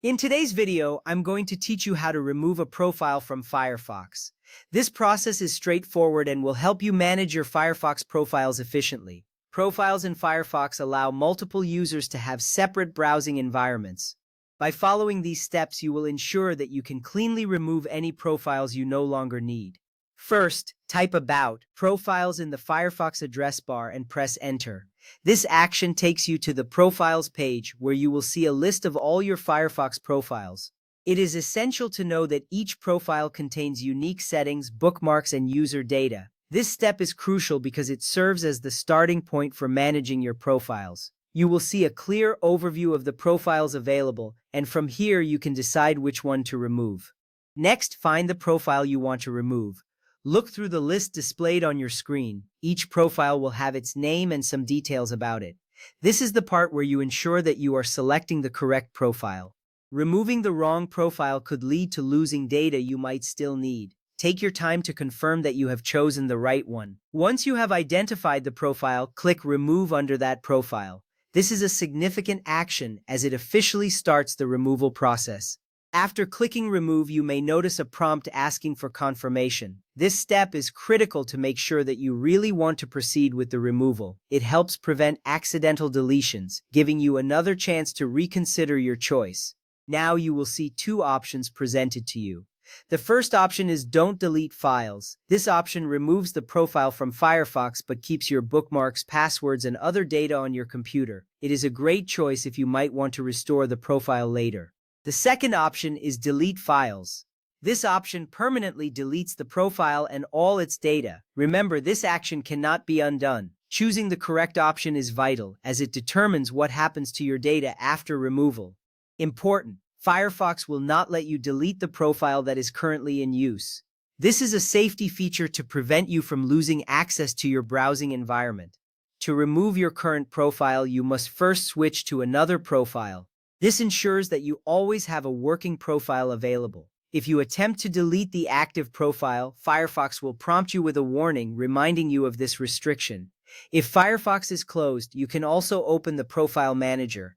In today's video, I'm going to teach you how to remove a profile from Firefox. This process is straightforward and will help you manage your Firefox profiles efficiently. Profiles in Firefox allow multiple users to have separate browsing environments. By following these steps, you will ensure that you can cleanly remove any profiles you no longer need. First, type About Profiles in the Firefox address bar and press Enter. This action takes you to the Profiles page where you will see a list of all your Firefox profiles. It is essential to know that each profile contains unique settings, bookmarks, and user data. This step is crucial because it serves as the starting point for managing your profiles. You will see a clear overview of the profiles available, and from here you can decide which one to remove. Next, find the profile you want to remove. Look through the list displayed on your screen. Each profile will have its name and some details about it. This is the part where you ensure that you are selecting the correct profile. Removing the wrong profile could lead to losing data you might still need. Take your time to confirm that you have chosen the right one. Once you have identified the profile, click Remove under that profile. This is a significant action as it officially starts the removal process. After clicking Remove, you may notice a prompt asking for confirmation. This step is critical to make sure that you really want to proceed with the removal. It helps prevent accidental deletions, giving you another chance to reconsider your choice. Now you will see two options presented to you. The first option is Don't Delete Files. This option removes the profile from Firefox but keeps your bookmarks, passwords, and other data on your computer. It is a great choice if you might want to restore the profile later. The second option is Delete Files. This option permanently deletes the profile and all its data. Remember, this action cannot be undone. Choosing the correct option is vital, as it determines what happens to your data after removal. Important: Firefox will not let you delete the profile that is currently in use. This is a safety feature to prevent you from losing access to your browsing environment. To remove your current profile, you must first switch to another profile. This ensures that you always have a working profile available. If you attempt to delete the active profile, Firefox will prompt you with a warning reminding you of this restriction. If Firefox is closed, you can also open the Profile Manager.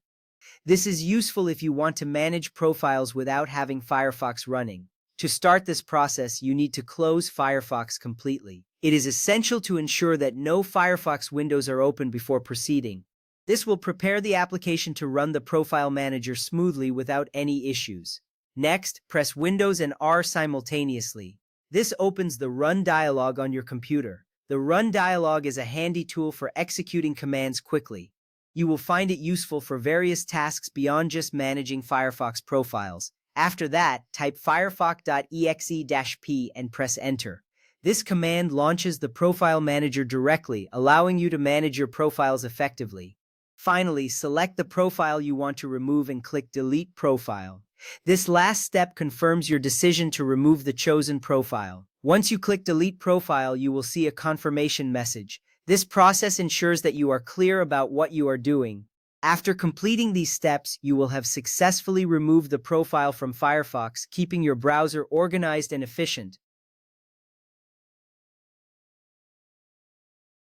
This is useful if you want to manage profiles without having Firefox running. To start this process, you need to close Firefox completely. It is essential to ensure that no Firefox windows are open before proceeding. This will prepare the application to run the Profile Manager smoothly without any issues. Next, press Windows and R simultaneously. This opens the Run dialog on your computer. The Run dialog is a handy tool for executing commands quickly. You will find it useful for various tasks beyond just managing Firefox profiles. After that, type firefox.exe-p and press Enter. This command launches the Profile Manager directly, allowing you to manage your profiles effectively. Finally, select the profile you want to remove and click Delete Profile. This last step confirms your decision to remove the chosen profile. Once you click Delete Profile, you will see a confirmation message. This process ensures that you are clear about what you are doing. After completing these steps, you will have successfully removed the profile from Firefox, keeping your browser organized and efficient.